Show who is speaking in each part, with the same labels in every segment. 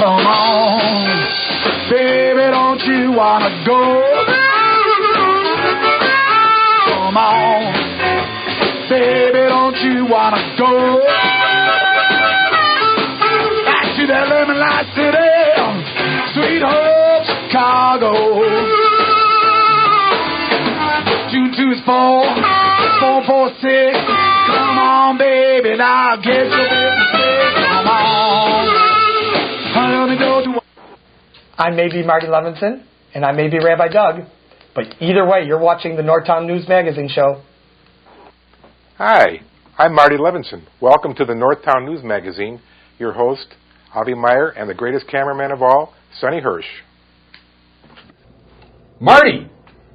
Speaker 1: Come on, baby, don't you wanna go? Come on, baby, don't you wanna go? Back to that lemon light city, sweet home Chicago. 2 is 4, 4 4 6. Come on, baby, now get your business straight. Come on, let me go to.
Speaker 2: I may be Marty Levinson, and I may be Rabbi Doug, but either way, you're watching the Northtown News Magazine show.
Speaker 3: Hi, I'm Marty Levinson. Welcome to the Northtown News Magazine. Your host, Avi Meyer, and the greatest cameraman of all, Sonny Hersh.
Speaker 4: Marty!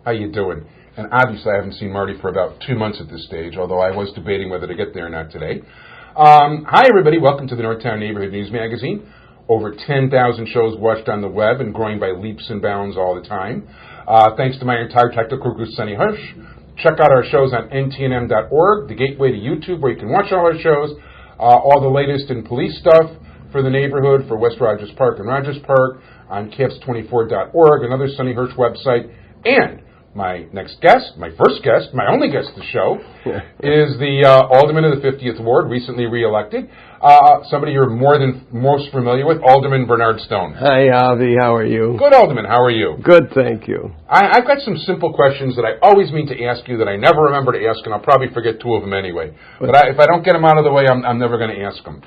Speaker 4: How you doing? And obviously I haven't seen Marty for about 2 months at this stage, although I was debating whether to get there or not today. Hi everybody, welcome to the Northtown Neighborhood News Magazine. Over 10,000 shows watched on the web and growing by leaps and bounds all the time. Thanks to my entire technical crew, Sonny Hersh. Check out our shows on ntnm.org, the gateway to YouTube where you can watch all our shows, all the latest in police stuff for the neighborhood, for West Rogers Park and Rogers Park, on caps24.org, another Sonny Hersh website, and my next guest, my first guest, my only guest of the show, is the Alderman of the 50th Ward, recently re-elected. Somebody you're most familiar with, Alderman Bernard Stone.
Speaker 5: Hi, Avi. How are you?
Speaker 4: Good, Alderman. How are you?
Speaker 5: Good, thank you.
Speaker 4: I've got some simple questions that I always mean to ask you that I never remember to ask, and I'll probably forget 2 of them anyway. But if I don't get them out of the way, I'm never going to ask them.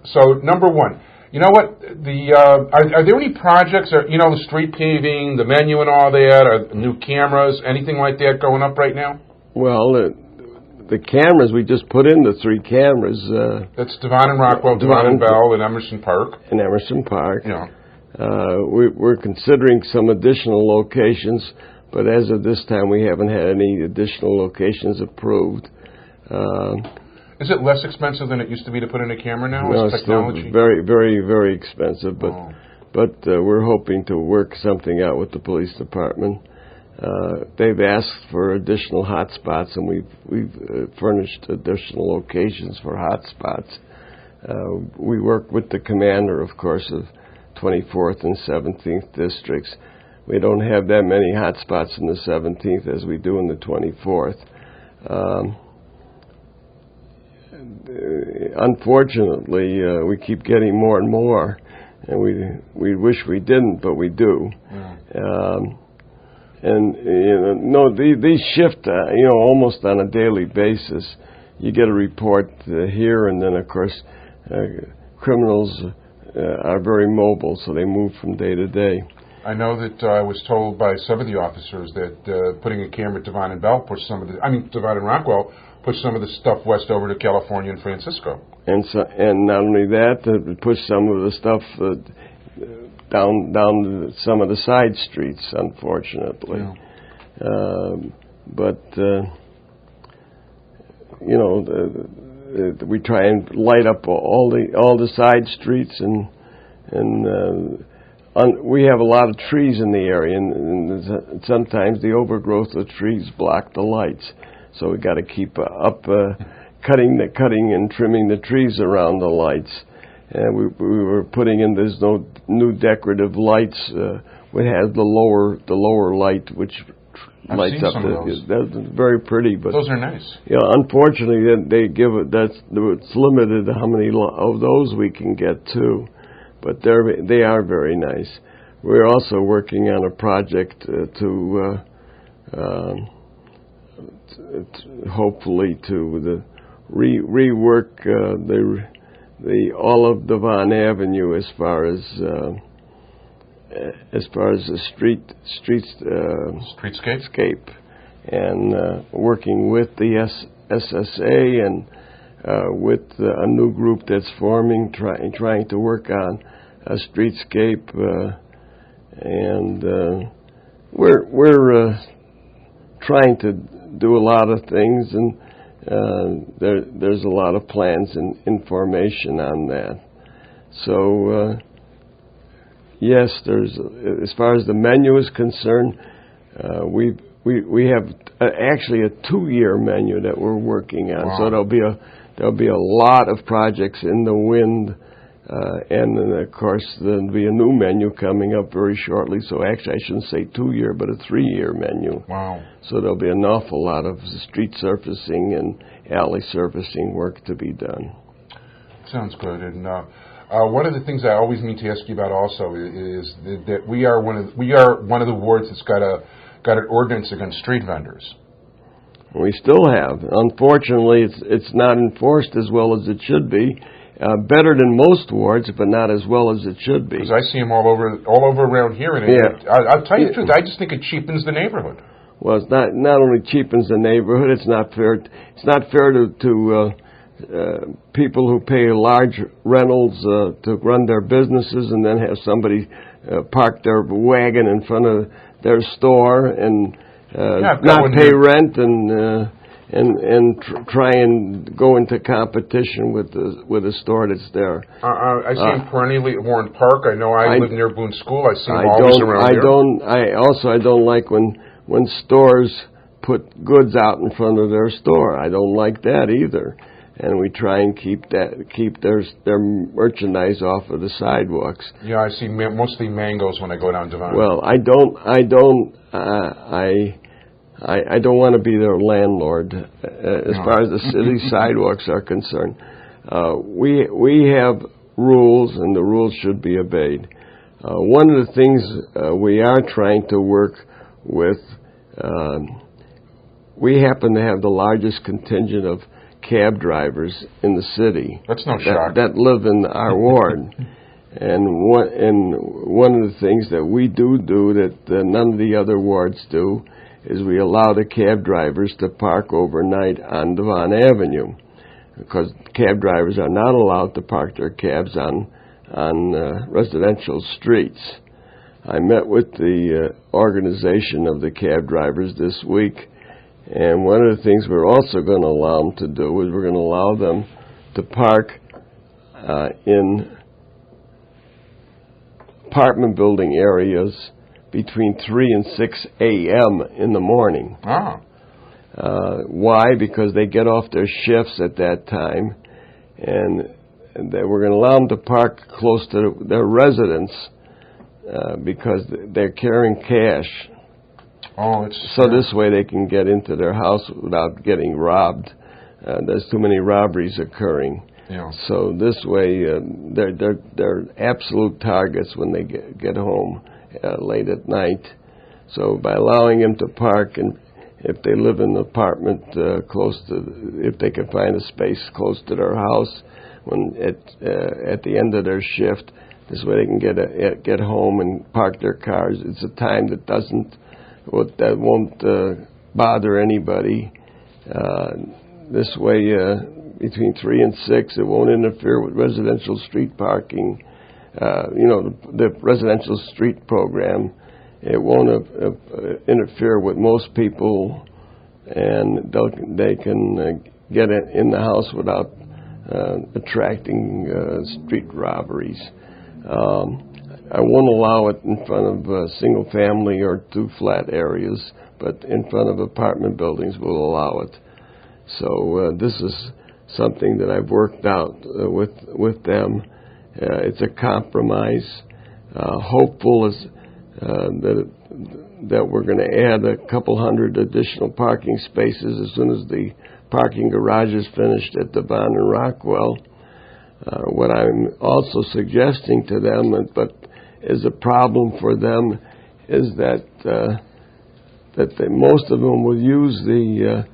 Speaker 4: So, number 1. You know what? Are there any projects, or, the street paving, the menu and all that, or new cameras, anything like that going up right now?
Speaker 5: Well, the cameras, we just put in the 3 cameras.
Speaker 4: That's Devon and Rockwell, Devon and Bell, and Emerson Park.
Speaker 5: In Emerson Park.
Speaker 4: Yeah.
Speaker 5: We're considering some additional locations, but as of this time, we haven't had any additional locations approved.
Speaker 4: Is it less expensive than it used to be to put in a camera now?
Speaker 5: No, it's still very, very, very expensive, but we're hoping to work something out with the police department. They've asked for additional hot spots, and we've furnished additional locations for hot spots. We work with the commander, of course, of 24th and 17th districts. We don't have that many hot spots in the 17th as we do in the 24th. Unfortunately, we keep getting more and more, and we wish we didn't, but we do. These shift, almost on a daily basis. You get a report here, and then of course, criminals are very mobile, so they move from day to day.
Speaker 4: I know that I was told by some of the officers that putting a camera at Devon and Bell pushed Devon and Rockwell pushed some of the stuff west over to California and Francisco. And
Speaker 5: not only that, it pushed some of the stuff down some of the side streets, unfortunately. Yeah. We try and light up all the side streets, and we have a lot of trees in the area, and sometimes the overgrowth of trees block the lights. So we got to keep cutting and trimming the trees around the lights. And we were putting in these new decorative lights. We have the lower light, which lights up. That's very pretty, but
Speaker 4: those are nice.
Speaker 5: Yeah, unfortunately, they give it. It's limited how many of those we can get too. But they are very nice. We're also working on a project to hopefully to rework the all of Devon Avenue as far as the streetscape, and working with the SSA and with a new group that's forming, trying to work on a streetscape, and we're trying to do a lot of things, and there's a lot of plans and information on that. So yes, as far as the menu is concerned, we have actually a 2-year menu that we're working on. Wow. So there'll be a lot of projects in the wind And then, of course, there'll be a new menu coming up very shortly. So actually, I shouldn't say 2-year, but a 3-year menu.
Speaker 4: Wow.
Speaker 5: So there'll be an awful lot of street surfacing and alley surfacing work to be done.
Speaker 4: Sounds good. And one of the things I always need to ask you about also is that we are one of the wards that's got an ordinance against street vendors.
Speaker 5: We still have. Unfortunately, it's not enforced as well as it should be. Better than most wards, but not as well as it should be.
Speaker 4: Because I see them all over around here, and I'll tell you the truth. I just think it cheapens the neighborhood.
Speaker 5: Well, it's not only cheapens the neighborhood. It's not fair. It's not fair to people who pay large rentals to run their businesses, and then have somebody park their wagon in front of their store and not pay rent and try and go into competition with the store that's there.
Speaker 4: I see him perennially at Warren Park. I know I live near Boone School. I see him always around there.
Speaker 5: I don't like when stores put goods out in front of their store. I don't like that either. And we try and keep their merchandise off of the sidewalks.
Speaker 4: Yeah, I see mostly mangoes when I go down Devon.
Speaker 5: Well, I don't want to be their landlord as far as the city sidewalks are concerned. We have rules, and the rules should be obeyed. One of the things we are trying to work with, we happen to have the largest contingent of cab drivers in the city.
Speaker 4: That's no shock.
Speaker 5: That live in our ward. And one of the things that we do that none of the other wards do is we allow the cab drivers to park overnight on Devon Avenue, because cab drivers are not allowed to park their cabs on residential streets. I met with the organization of the cab drivers this week, and one of the things we're also going to allow them to do is we're going to allow them to park in apartment building areas between 3 and 6 a.m. in the morning.
Speaker 4: Ah.
Speaker 5: Why? Because they get off their shifts at that time, and we're going to allow them to park close to their residence because they're carrying cash.
Speaker 4: Oh,
Speaker 5: so this way they can get into their house without getting robbed. There's too many robberies occurring.
Speaker 4: Yeah. So
Speaker 5: this way they're absolute targets when they get home late at night. So by allowing them to park, and if they live in an apartment if they can find a space close to their house, when at the end of their shift, this way they can get home and park their cars. It's a time that won't bother anybody. This way, between 3 and 6, it won't interfere with residential street parking. The residential street program, it won't interfere with most people, and they can get in the house without attracting street robberies. I won't allow it in front of single-family or two-flat areas, but in front of apartment buildings we'll allow it. So this is something that I've worked out with them. It's a compromise. Hopeful is that we're going to add a couple hundred additional parking spaces as soon as the parking garage is finished at Devon and Rockwell. What I'm also suggesting to them, but is a problem for them, is that most of them will use the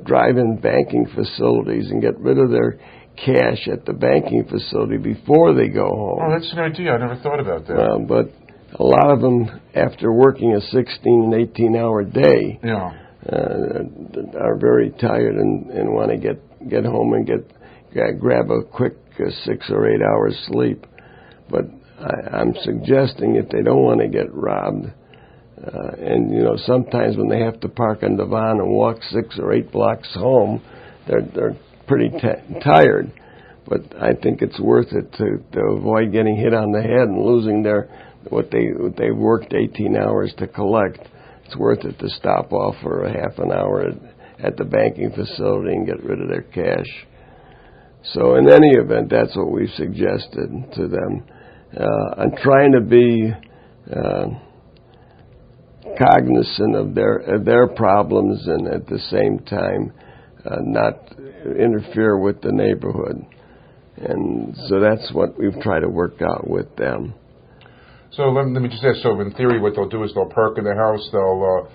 Speaker 5: drive-in banking facilities and get rid of their cash at the banking facility before they go home.
Speaker 4: Oh, that's an idea. I never thought about that.
Speaker 5: But a lot of them, after working a 16 and 18-hour day, are very tired and want to get home and grab a quick 6 or 8 hours sleep. But I'm suggesting if they don't want to get robbed, and sometimes when they have to park on Devon and walk 6 or 8 blocks home, they're pretty tired. But I think it's worth it to avoid getting hit on the head and losing what they worked 18 hours to collect. It's worth it to stop off for a half an hour at the banking facility and get rid of their cash. So in any event, that's what we've suggested to them. I'm trying to be cognizant of their problems and at the same time not interfere with the neighborhood. And so that's what we've tried to work out with them.
Speaker 4: So let me just ask, so in theory what they'll do is they'll park in the house, they'll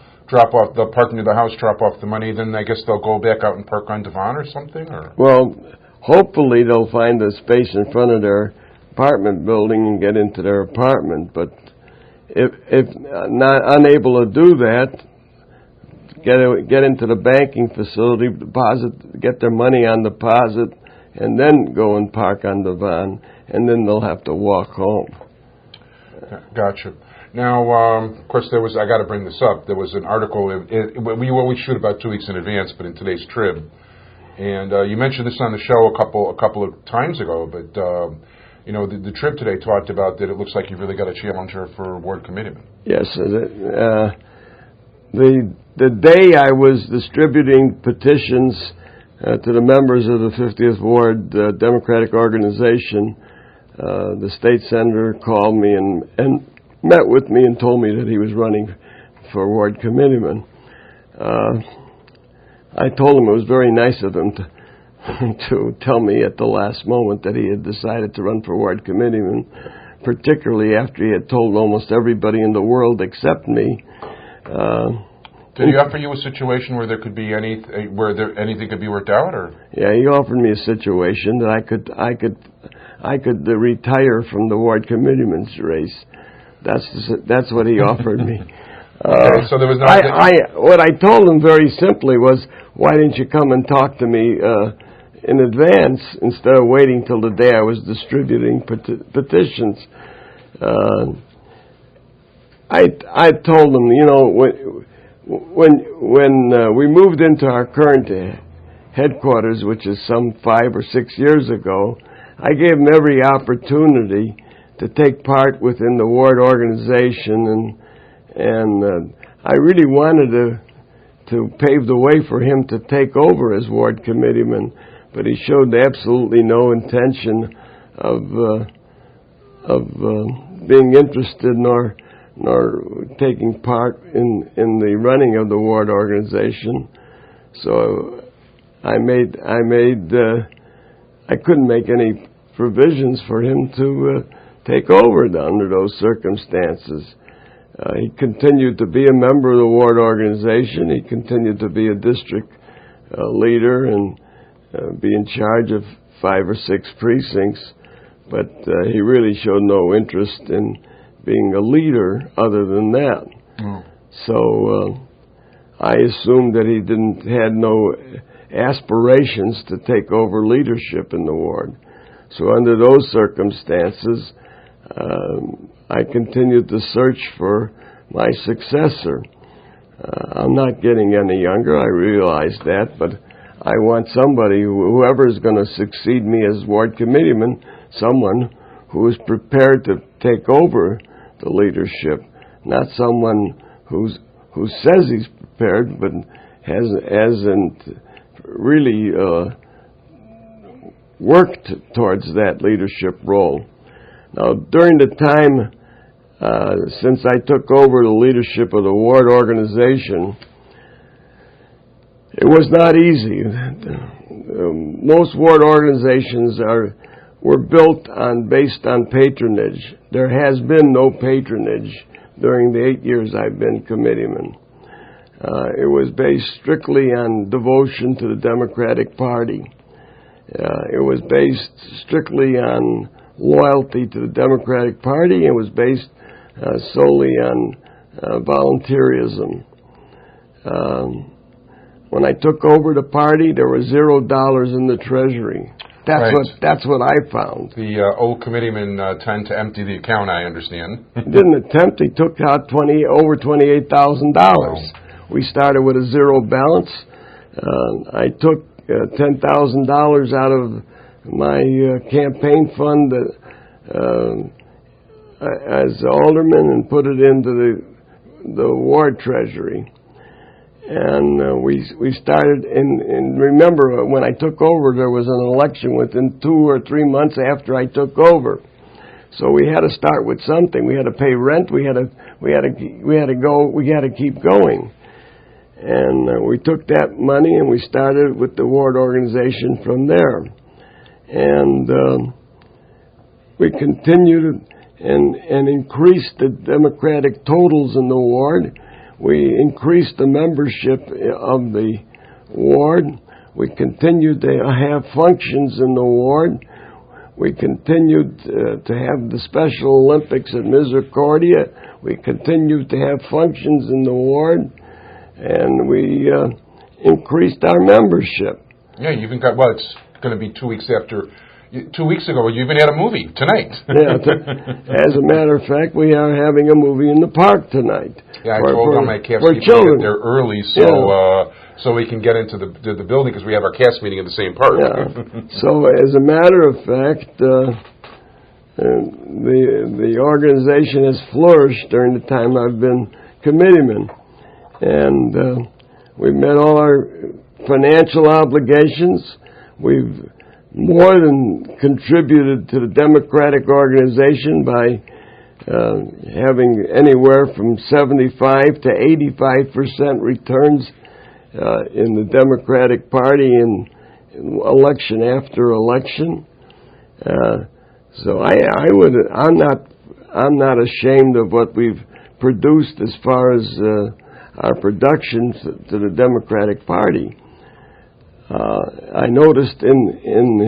Speaker 4: park near the house, drop off the money, then I guess they'll go back out and park on Devon or something? Or?
Speaker 5: Well, hopefully they'll find a space in front of their apartment building and get into their apartment, but if not unable to do that, get into the banking facility, get their money on deposit, and then go and park on Devon, and then they'll have to walk home.
Speaker 4: Gotcha. Now, of course, I got to bring this up. There was an article. We always shoot about 2 weeks in advance, but in today's Trib, and you mentioned this on the show a couple of times ago. But the Trib today talked about that. It looks like you've really got a challenger for ward committeeman.
Speaker 5: Yes, the day I was distributing petitions to the members of the 50th Ward Democratic Organization, the state senator called me and met with me and told me that he was running for ward committeeman. I told him it was very nice of him to tell me at the last moment that he had decided to run for ward committeeman, particularly after he had told almost everybody in the world except me.
Speaker 4: Did he offer you a situation where there could be anything could be worked out, or?
Speaker 5: Yeah, he offered me a situation that I could retire from the ward committeeman's race. That's what he offered me.
Speaker 4: Okay, so there was
Speaker 5: what I told him very simply was, why didn't you come and talk to me in advance instead of waiting till the day I was distributing petitions? I told him, when we moved into our current headquarters, which is some 5 or 6 years ago, I gave him every opportunity to take part within the ward organization, and I really wanted to pave the way for him to take over as ward committeeman, but he showed absolutely no intention of being interested nor taking part in the running of the ward organization. So I couldn't make any provisions for him to take over under those circumstances. He continued to be a member of the ward organization. He continued to be a district leader and be in charge of 5 or 6 precincts, but he really showed no interest in being a leader other than that. So I assumed that he had no aspirations to take over leadership in the ward. So under those circumstances, I continued to search for my successor. I'm not getting any younger, I realize that, but I want somebody, whoever is going to succeed me as ward committeeman, someone who is prepared to take over the leadership, not someone who says he's prepared but hasn't really worked towards that leadership role. Now, during the time since I took over the leadership of the ward organization, it was not easy. Most ward organizations were built based on patronage. There has been no patronage during the 8 years I've been committeeman. It was based strictly on devotion to the Democratic Party. It was based strictly on loyalty to the Democratic Party. It was based solely on volunteerism. When I took over the party, there was $0 in the treasury. That's what I found.
Speaker 4: The old committeemen tend to empty the account, I understand.
Speaker 5: He didn't attempt. He took out over $28,000. We started with a zero balance. I took $10,000 out of my campaign fund as alderman and put it into the ward treasury. And we started, and remember, when I took over, there was an election within 2 or 3 months after I took over. So we had to start with something. We had to pay rent. We had to keep going. And we took that money and we started with the ward organization from there. And we continued and increased the Democratic totals in the ward. We increased the membership of the ward. We continued to have functions in the ward. We continued to have the Special Olympics at Misericordia. We continued to have functions in the ward. And we increased our membership.
Speaker 4: Yeah, you even got, well, it's going to be 2 weeks after. 2 weeks ago, you even had a movie tonight.
Speaker 5: Yeah, as a matter of fact, we are having a movie in the park tonight.
Speaker 4: Yeah, I told all my cast people to get there early so we can get into the building because we have our cast meeting in the same park.
Speaker 5: Yeah. So, as a matter of fact, the organization has flourished during the time I've been committeeman, and we've met all our financial obligations. We've more than contributed to the Democratic organization by having anywhere from 75 to 85% returns in the Democratic Party in election after election. So I'm not ashamed of what we've produced as far as our productions to the Democratic Party. I noticed in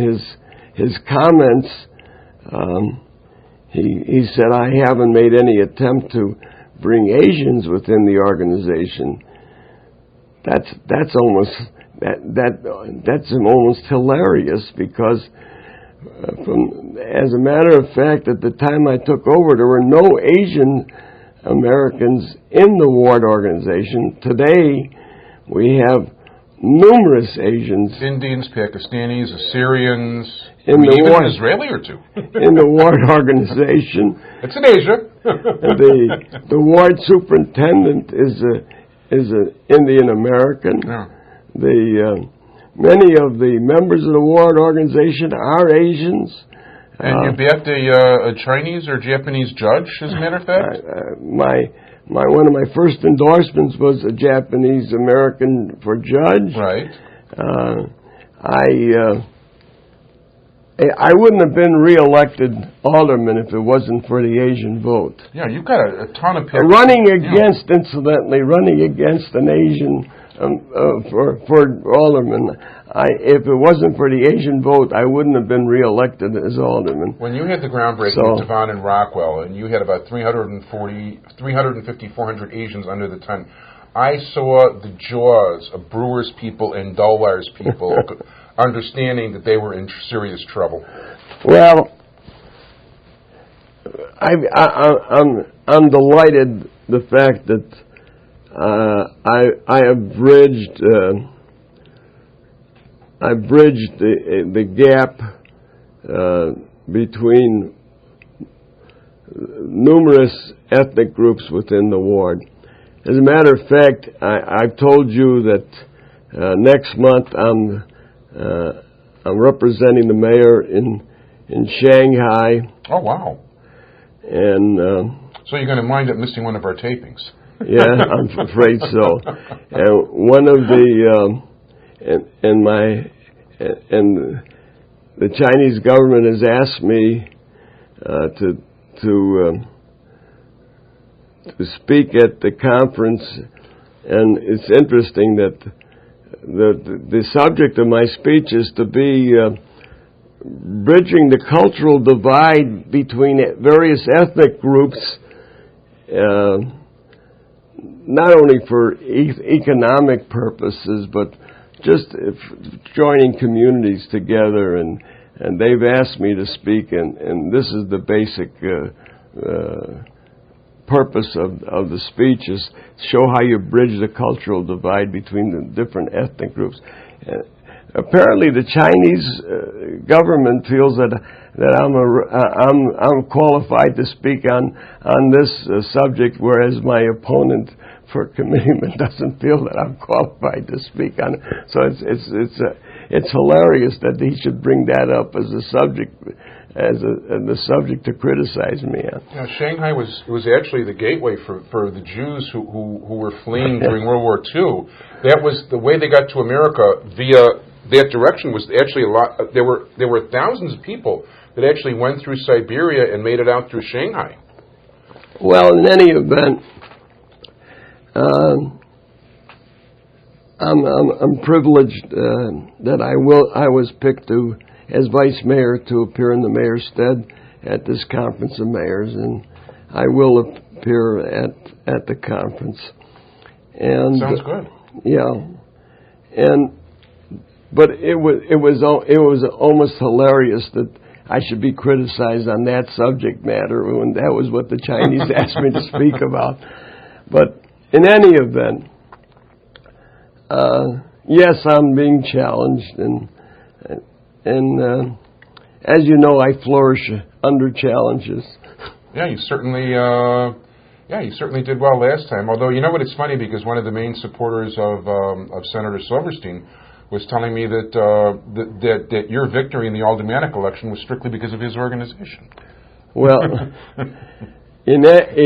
Speaker 5: his comments, he said, I haven't made any attempt to bring Asians within the organization. That's almost hilarious because as a matter of fact, at the time I took over, there were no Asian Americans in the ward organization. Today, we have numerous Asians.
Speaker 4: Indians, Pakistanis, Assyrians,
Speaker 5: even
Speaker 4: Israeli or two.
Speaker 5: In the ward organization.
Speaker 4: It's in Asia.
Speaker 5: The ward superintendent is an Indian American.
Speaker 4: Yeah.
Speaker 5: Many of the members of the ward organization are Asians.
Speaker 4: And you bet a Chinese or Japanese judge, as a matter of fact?
Speaker 5: One of my first endorsements was a Japanese American for judge.
Speaker 4: Right.
Speaker 5: I wouldn't have been reelected alderman if it wasn't for the Asian vote.
Speaker 4: Yeah, you've got a ton of people.
Speaker 5: Running against an Asian for alderman. If it wasn't for the Asian vote, I wouldn't have been reelected as alderman.
Speaker 4: When you had the groundbreaking at Devon and Rockwell, and you had about 350, 400 Asians under the tent, I saw the jaws of Brewers people and Dulwars people understanding that they were in serious trouble.
Speaker 5: Well, I'm delighted the fact that I have bridged the gap between numerous ethnic groups within the ward. As a matter of fact, I've told you that next month I'm representing the mayor in Shanghai.
Speaker 4: Oh, wow.
Speaker 5: And
Speaker 4: so you're going to wind up missing one of our tapings.
Speaker 5: Yeah, I'm afraid so. And one of the the Chinese government has asked me to speak at the conference, and it's interesting that the subject of my speech is to be bridging the cultural divide between various ethnic groups, not only for economic purposes, but just joining communities together. And they've asked me to speak, and this is the basic purpose of the speech, is show how you bridge the cultural divide between the different ethnic groups. Apparently, the Chinese government feels that I'm qualified to speak on this subject, whereas my opponent for a committeeman doesn't feel that I'm qualified to speak on it. So it's hilarious that he should bring that up as a subject, the subject to criticize me on.
Speaker 4: You know, Shanghai was actually the gateway for the Jews who were fleeing during World War II. That was the way they got to America via that direction. Was actually a lot. There were thousands of people that actually went through Siberia and made it out through Shanghai.
Speaker 5: Well, in any event, I'm privileged that I was picked as vice mayor to appear in the mayor's stead at this conference of mayors, and I will appear at the conference. And
Speaker 4: sounds good.
Speaker 5: Yeah, but it was almost hilarious that I should be criticized on that subject matter when that was what the Chinese asked me to speak about. But in any event, yes, I'm being challenged, and as you know, I flourish under challenges.
Speaker 4: Yeah, you certainly did well last time. Although, you know what, it's funny because one of the main supporters of Senator Silverstein was telling me that your victory in the aldermanic election was strictly because of his organization.
Speaker 5: Well, in that,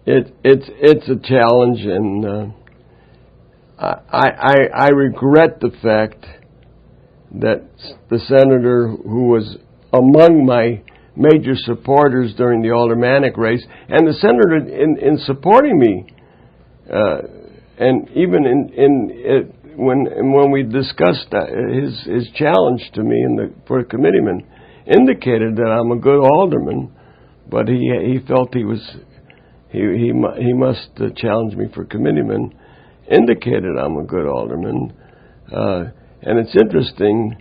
Speaker 5: it's a challenge, and I regret the fact that the senator who was among my major supporters during the aldermanic race, and the senator in supporting me, and even when we discussed his challenge to me for a committeeman, indicated that I'm a good alderman, but he felt he must challenge me for committeeman. Indicated I'm a good alderman, and it's interesting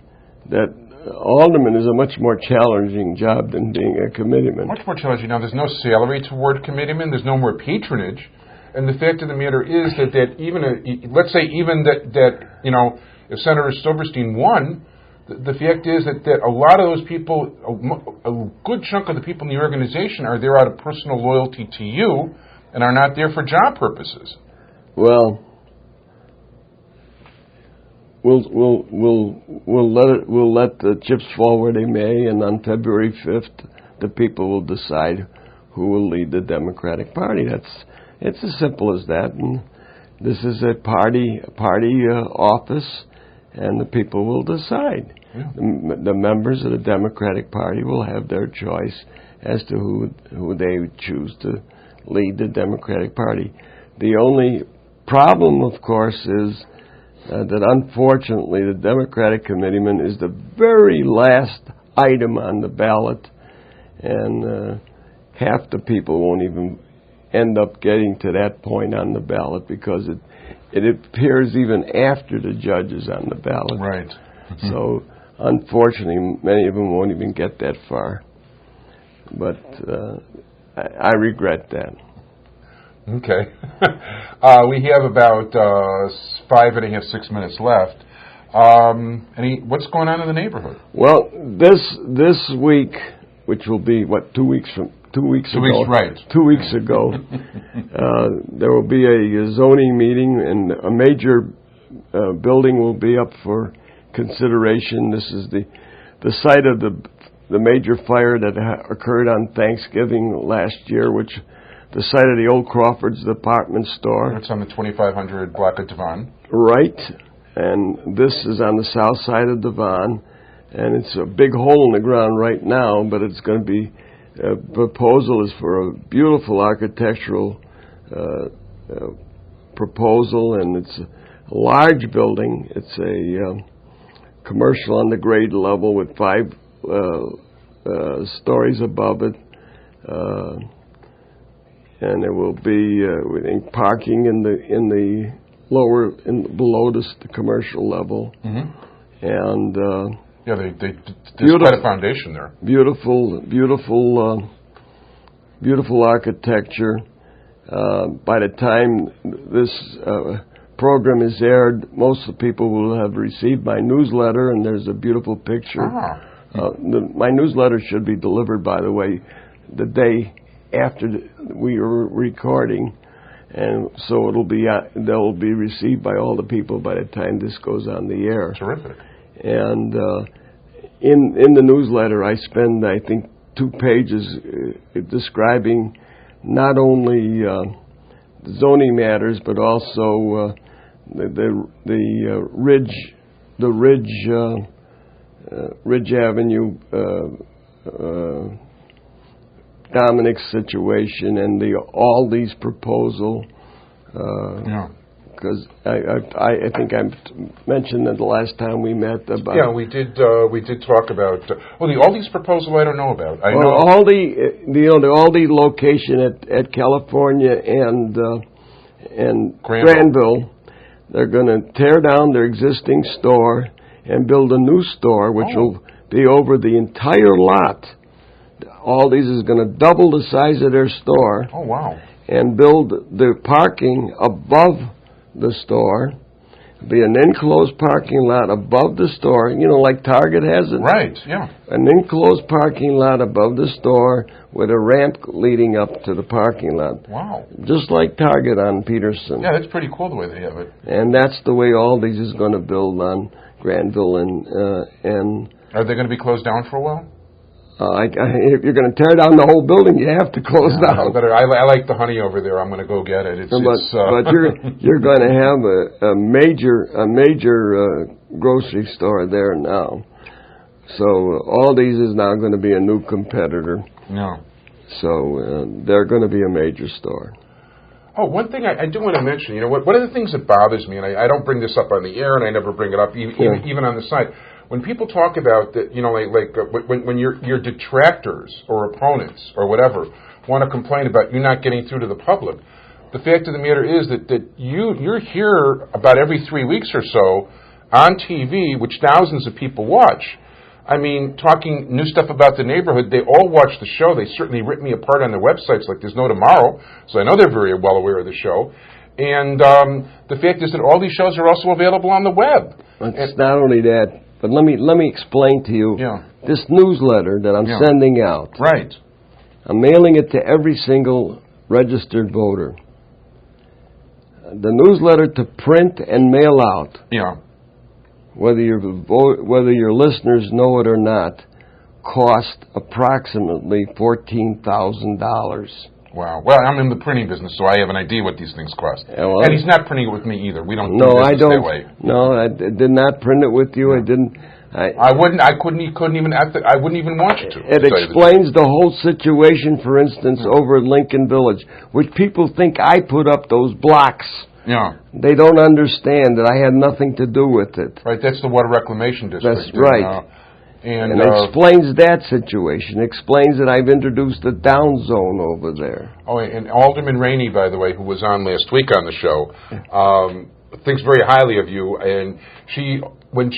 Speaker 5: that alderman is a much more challenging job than being a committeeman.
Speaker 4: Much more challenging. Now, there's no salary toward committeeman. There's no more patronage. And the fact of the matter is that even let's say even that you know, if Senator Silverstein won, the fact is that a lot of those people, a good chunk of the people in the organization are there out of personal loyalty to you, and are not there for job purposes.
Speaker 5: Well, we'll let the chips fall where they may, and on February 5th, the people will decide who will lead the Democratic Party. It's as simple as that. And this is a party office, and the people will decide. Yeah. The members of the Democratic Party will have their choice as to who they choose to lead the Democratic Party. The only problem, of course, is that unfortunately the Democratic committeeman is the very last item on the ballot, and half the people won't even end up getting to that point on the ballot because it appears even after the judge is on the ballot.
Speaker 4: Right.
Speaker 5: So unfortunately, many of them won't even get that far. But I regret that.
Speaker 4: Okay. We have about 6 minutes left. What's going on in the neighborhood?
Speaker 5: Well, this week, which will be 2 weeks ago. 2 weeks,
Speaker 4: right.
Speaker 5: 2 weeks ago, there will be a zoning meeting, and a major building will be up for consideration. This is the site of the major fire that occurred on Thanksgiving last year, which the site of the old Crawford's department store.
Speaker 4: It's on the 2500 block of Devon.
Speaker 5: Right, and this is on the south side of Devon, and it's a big hole in the ground right now, but it's going to be. Proposal is for a beautiful architectural proposal, and it's a large building. It's a commercial on the grade level with 5 stories above it, and there will be parking in the lower below the commercial level, and.
Speaker 4: Yeah, there's quite a foundation there. Beautiful architecture. By the time this program is aired, most of the people will have received my newsletter, and there's a beautiful picture. My newsletter should be delivered, by the way, the day
Speaker 5: after we are recording, and so they'll be received by all the people by the time this goes on the air.
Speaker 4: Terrific.
Speaker 5: And in the newsletter, I spend, I think, 2 pages describing not only zoning matters, but also the Ridge Avenue Dominic's situation and the Aldi's proposal. Because I think I mentioned that the last time we met about.
Speaker 4: Yeah, we did talk about. Well, the Aldi's proposal I don't know about. I know
Speaker 5: the Aldi location at California and Granville. They're going to tear down their existing store and build a new store, which will be over the entire lot. Aldi's is going to double the size of their store.
Speaker 4: Oh, wow.
Speaker 5: And build the parking above the store. Be an enclosed parking lot above the store, like Target has it.
Speaker 4: Right, yeah.
Speaker 5: An enclosed parking lot above the store with a ramp leading up to the parking lot.
Speaker 4: Wow.
Speaker 5: Just like Target on Peterson.
Speaker 4: Yeah, that's pretty cool the way they have it.
Speaker 5: And that's the way Aldi's is going to build on Granville and
Speaker 4: Are they going to be closed down for a while?
Speaker 5: If you're going to tear down the whole building, you have to close down.
Speaker 4: I like the honey over there. I'm going to go get it.
Speaker 5: But you're going to have a major grocery store there now. So Aldi's is now going to be a new competitor.
Speaker 4: No.
Speaker 5: So they're going to be a major store.
Speaker 4: Oh, one thing I do want to mention. One of the things that bothers me, and I don't bring this up on the air, and I never bring it up even on the side. When people talk about that, when your detractors or opponents or whatever want to complain about you not getting through to the public, the fact of the matter is that you're here about every 3 weeks or so on TV, which thousands of people watch. I mean, talking new stuff about the neighborhood, they all watch the show. They certainly rip me apart on their websites like there's no tomorrow, so I know they're very well aware of the show. And the fact is that all these shows are also available on the web.
Speaker 5: It's not only that. But let me explain to you this newsletter that I'm sending out.
Speaker 4: Right.
Speaker 5: I'm mailing it to every single registered voter. The newsletter to print and mail out.
Speaker 4: Yeah.
Speaker 5: Whether your listeners know it or not, cost approximately $14,000.
Speaker 4: Wow. Well, I'm in the printing business, so I have an idea what these things cost. And he's not printing it with me either. We don't do business that way.
Speaker 5: No, I did not print it with you. I didn't.
Speaker 4: I wouldn't. I wouldn't even want you to.
Speaker 5: It explains the whole situation. For instance, over at Lincoln Village, which people think I put up those blocks.
Speaker 4: Yeah.
Speaker 5: They don't understand that I had nothing to do with it.
Speaker 4: Right. That's the water reclamation district.
Speaker 5: That's right. And it explains that situation. It explains that I've introduced a down zone over there. Oh,
Speaker 4: and Alderman Rainey, by the way, who was on last week on the show, thinks very highly of you. And when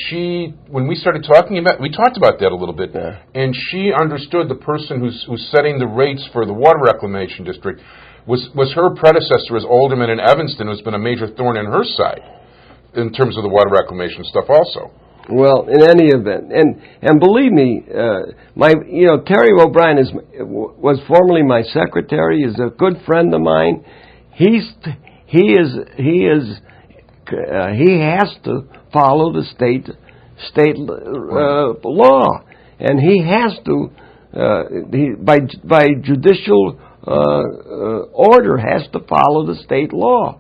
Speaker 4: we started talking about, we talked about that a little bit. Yeah. And she understood the person who's setting the rates for the water reclamation district was her predecessor as Alderman in Evanston, who's been a major thorn in her side in terms of the water reclamation stuff also.
Speaker 5: Well, in any event, and believe me, Terry O'Brien was formerly my secretary. Is a good friend of mine. He has to follow the state law, and he has to by judicial order has to follow the state law.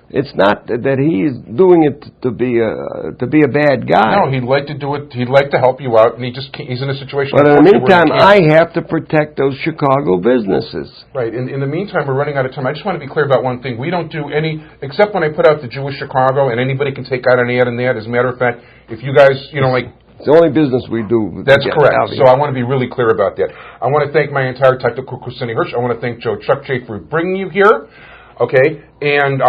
Speaker 5: It's not that he's doing it to be a bad guy.
Speaker 4: No, he'd like to do it. He'd like to help you out, and he's in a situation.
Speaker 5: But in the meantime, I have to protect those Chicago businesses.
Speaker 4: Right. In the meantime, we're running out of time. I just want to be clear about one thing. We don't do any, except when I put out the Jewish Chicago, and anybody can take out an ad in that. As a matter of fact, if you guys,
Speaker 5: it's the only business we do.
Speaker 4: That's correct. So I want to be really clear about that. I want to thank my entire technical crew, Cindy Hersh. I want to thank Chuck J. for bringing you here. Okay, and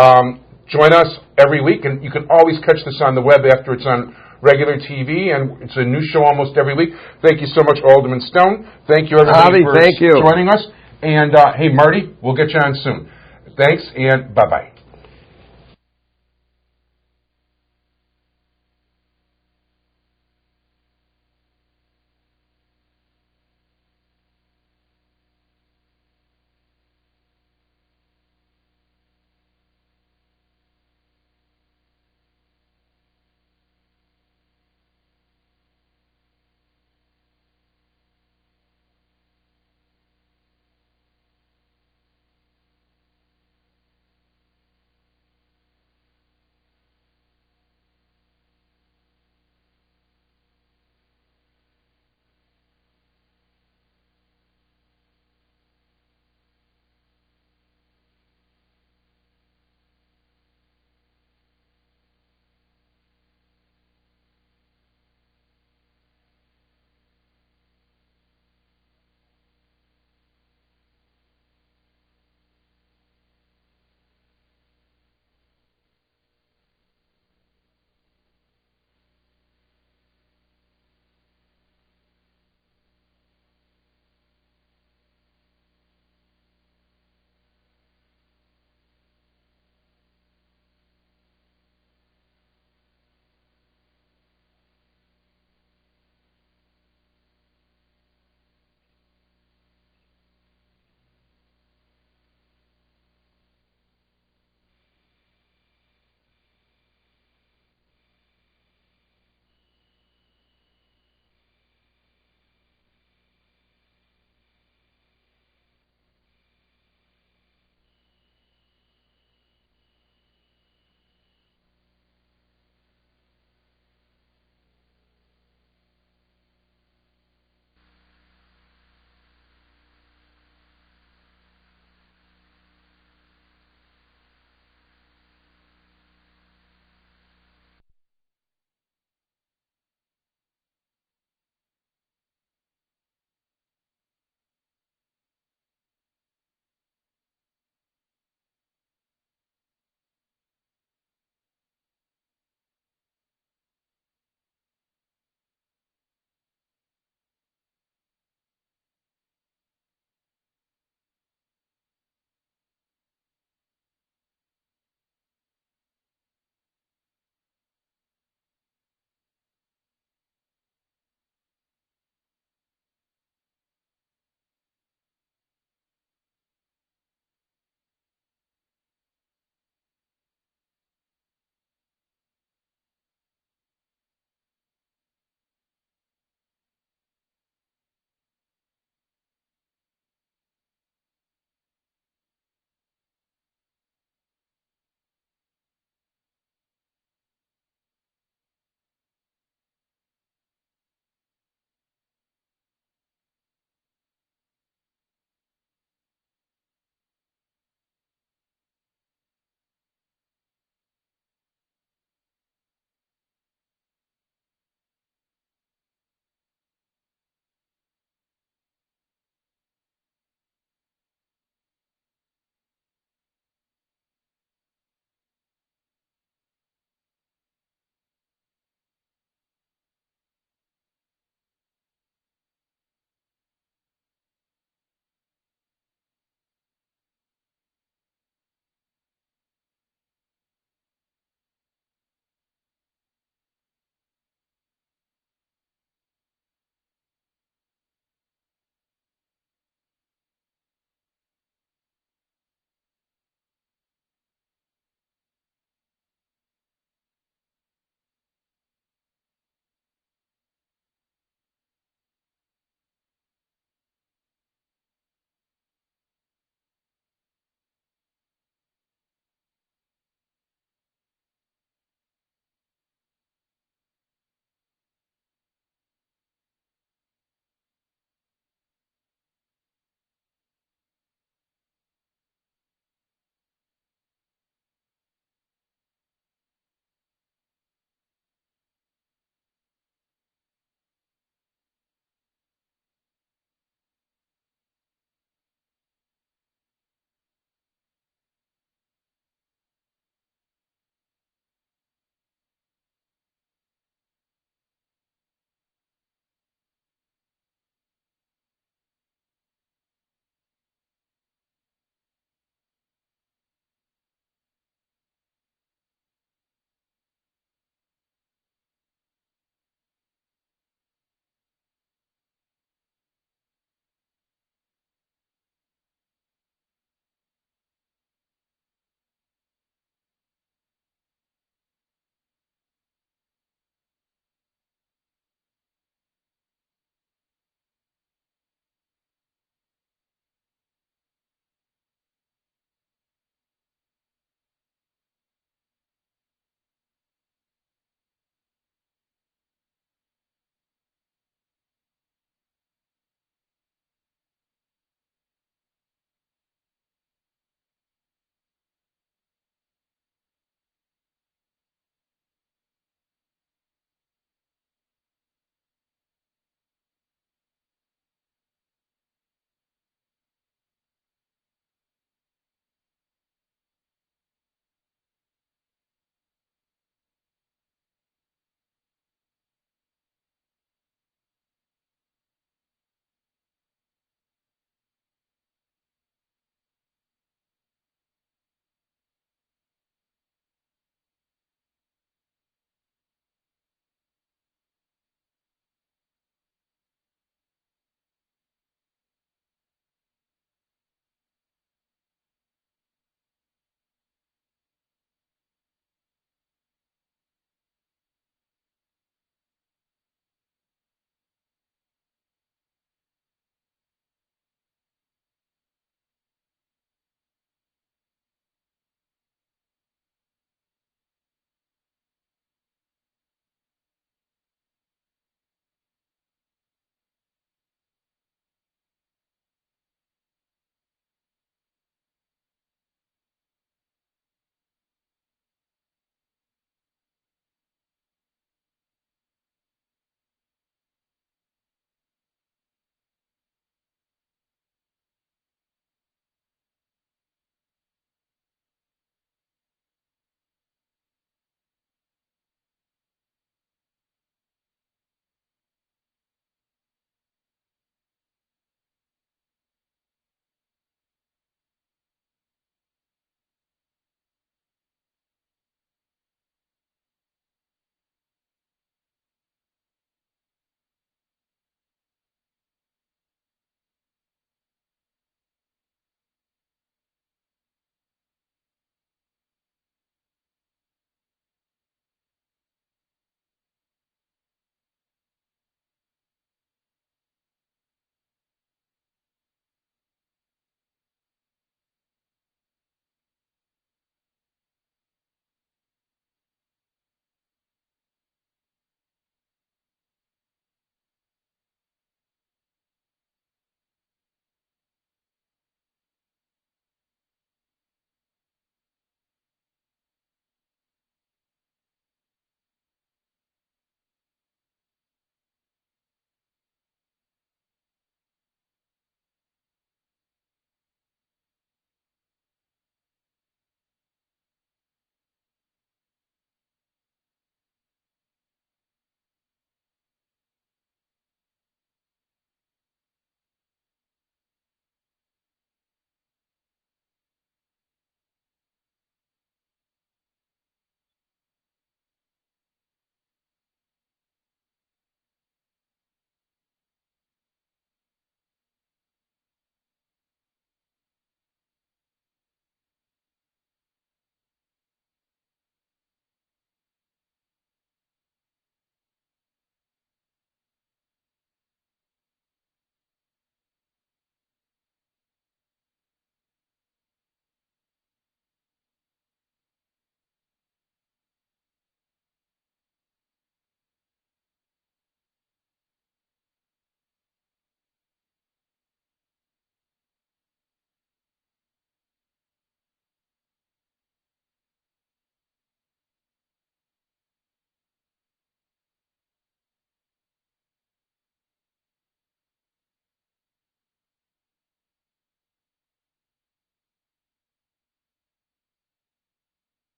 Speaker 4: join us every week, and you can always catch this on the web after it's on regular TV, and it's a new show almost every week. Thank you so much, Alderman Stone. Thank you, everybody, for joining us. And, hey, Marty, we'll get you on soon. Thanks, and bye-bye.